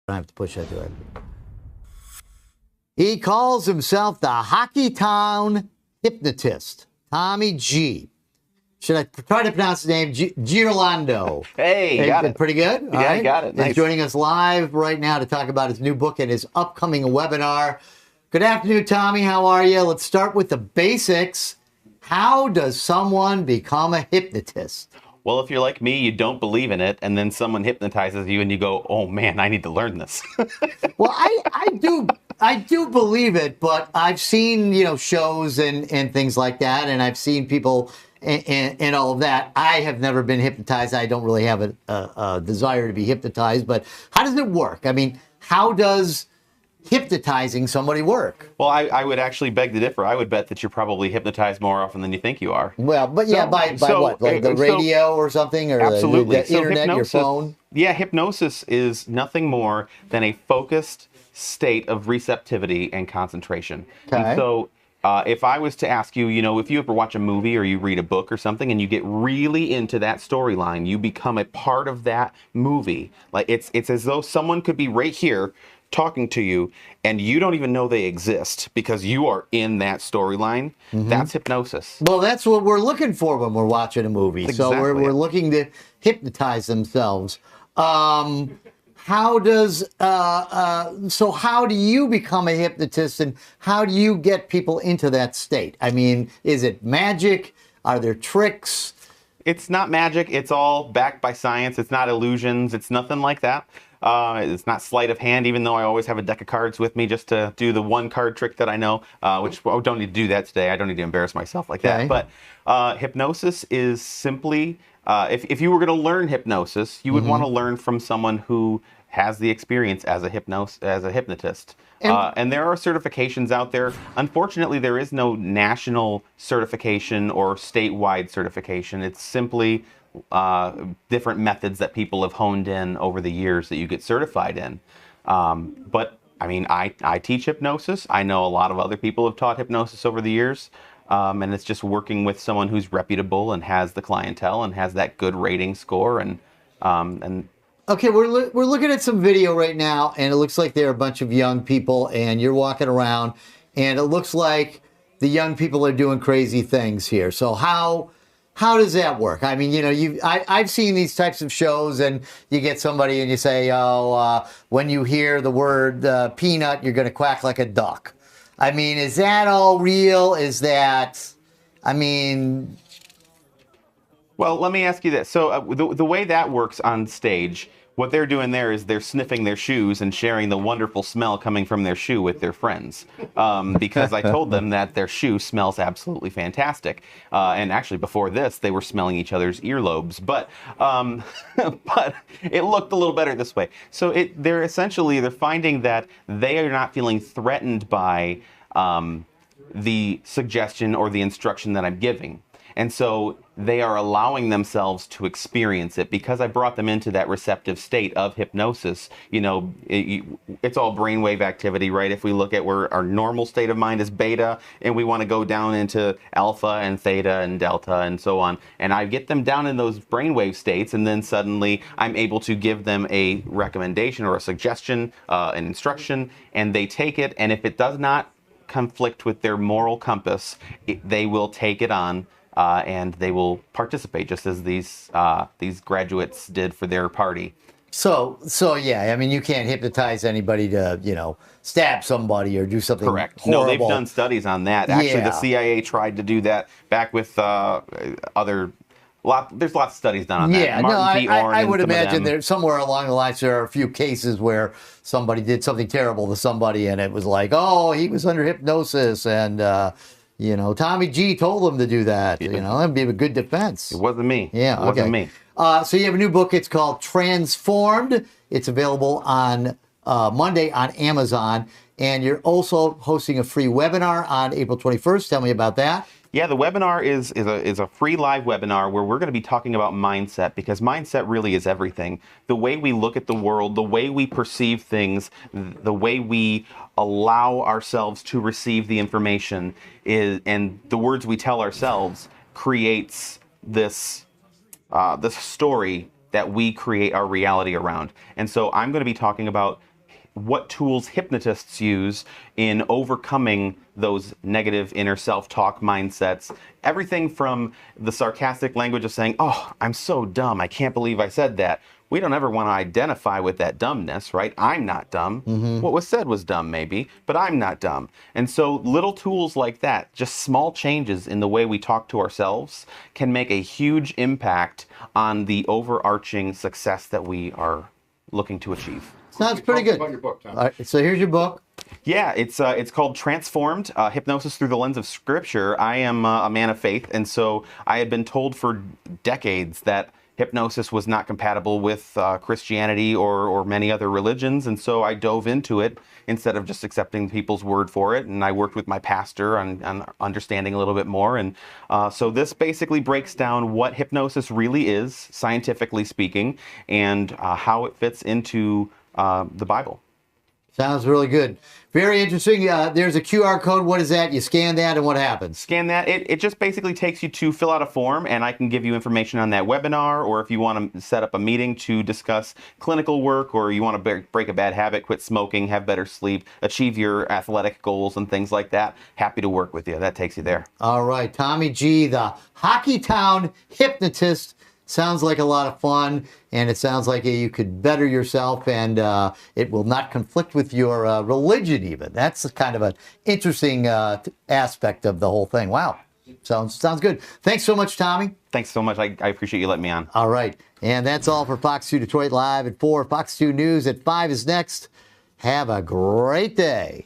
I have to push that to it. He calls himself the Hockey Town Hypnotist, Tommy G. Should I try to pronounce his name? Girolando. Hey, got it. Pretty good? All right. Got it. Nice. He's joining us live right now to talk about his new book and his upcoming webinar. Good afternoon, Tommy. How are you? Let's start with the basics. How does someone become a hypnotist? Well, if you're like me, you don't believe in it, and then someone hypnotizes you, and you go, "Oh man, I need to learn this." Well, I do believe it, but I've seen shows and things like that, and I've seen people and all of that. I have never been hypnotized. I don't really have a desire to be hypnotized. But how does it work? I mean, how does hypnotizing somebody work? Well, I would actually beg to differ. I would bet that you're probably hypnotized more often than you think you are. Well, but yeah, by what? Like the radio or something? Or absolutely. The internet, your phone? Yeah, hypnosis is nothing more than a focused state of receptivity and concentration. Okay. And so if I was to ask you, if you ever watch a movie or you read a book or something and you get really into that storyline, you become a part of that movie. Like it's as though someone could be right here talking to you and you don't even know they exist because you are in that storyline. Mm-hmm. That's hypnosis. Well, that's what we're looking for when we're watching a movie. Exactly. So we're looking to hypnotize themselves. How do you become a hypnotist, and how do you get people into that state? I mean, is it magic? Are there tricks? It's not magic. It's all backed by science. It's not illusions. It's nothing like that. It's not sleight of hand, even though I always have a deck of cards with me just to do the one card trick that I know, which I don't need to do that today. I don't need to embarrass myself like that. But hypnosis is simply, if you were going to learn hypnosis, you would want to learn from someone who has the experience as a hypnotist. And there are certifications out there. Unfortunately, there is no national certification or statewide certification. It's simply different methods that people have honed in over the years that you get certified in. But I mean, I teach hypnosis. I know a lot of other people have taught hypnosis over the years. And it's just working with someone who's reputable and has the clientele and has that good rating score. And okay, we're looking at some video right now, and it looks like there are a bunch of young people, and you're walking around, and it looks like the young people are doing crazy things here. So how does that work? I mean, I've seen these types of shows, and you get somebody and you say, when you hear the word peanut, you're going to quack like a duck. I mean, is that all real? Is that, Well, let me ask you this. So the way that works on stage, what they're doing there is they're sniffing their shoes and sharing the wonderful smell coming from their shoe with their friends. Because I told them that their shoe smells absolutely fantastic. And actually before this, they were smelling each other's earlobes. But but it looked a little better this way. So they're finding that they are not feeling threatened by the suggestion or the instruction that I'm giving. And so they are allowing themselves to experience it because I brought them into that receptive state of hypnosis. It's all brainwave activity, right? If we look at where our normal state of mind is beta and we want to go down into alpha and theta and delta and so on. And I get them down in those brainwave states, and then suddenly I'm able to give them a recommendation or a suggestion, an instruction, and they take it. And if it does not conflict with their moral compass, they will take it on. And they will participate just as these graduates did for their party. So yeah, I mean, you can't hypnotize anybody to, stab somebody or do something Correct. horrible. No, they've done studies on that. Actually, the CIA tried to do that back with there's lots of studies done on that. Yeah, I would imagine there somewhere along the lines there are a few cases where somebody did something terrible to somebody, and it was like, oh, he was under hypnosis, and Tommy G told him to do that. Yeah. That'd be a good defense. It wasn't me. Yeah, it wasn't me. So you have a new book. It's called Trance-Formed. It's available on Monday on Amazon. And you're also hosting a free webinar on April 21st. Tell me about that. Yeah, the webinar is a free live webinar where we're going to be talking about mindset, because mindset really is everything. The way we look at the world, the way we perceive things, the way we allow ourselves to receive the information and the words we tell ourselves creates this story that we create our reality around. And so I'm going to be talking about what tools hypnotists use in overcoming those negative inner self-talk mindsets. Everything from the sarcastic language of saying, "Oh, I'm so dumb, I can't believe I said that." We don't ever want to identify with that dumbness, right? I'm not dumb. What was said was dumb, maybe, but I'm not dumb. And so little tools like that, just small changes in the way we talk to ourselves, can make a huge impact on the overarching success that we are looking to achieve. Sounds pretty good. About your book, Tom. All right, so here's your book. Yeah, it's called Trance-Formed, Hypnosis Through the Lens of Scripture. I am a man of faith, and so I had been told for decades that hypnosis was not compatible with Christianity or many other religions, and so I dove into it instead of just accepting people's word for it, and I worked with my pastor on understanding a little bit more, and so this basically breaks down what hypnosis really is, scientifically speaking, and how it fits into the Bible. Sounds really good. Very interesting. There's a QR code. What is that? You scan that and what happens? Scan that. It just basically takes you to fill out a form, and I can give you information on that webinar, or if you want to set up a meeting to discuss clinical work, or you want to break a bad habit, quit smoking, have better sleep, achieve your athletic goals and things like that, happy to work with you. That takes you there. All right. Tommy G, the Hockey Town hypnotist. Sounds like a lot of fun, and it sounds like you could better yourself, and it will not conflict with your religion even. That's kind of an interesting aspect of the whole thing. Wow. Sounds good. Thanks so much, Tommy. Thanks so much. I appreciate you letting me on. All right. And that's all for Fox 2 Detroit Live at 4. Fox 2 News at 5 is next. Have a great day.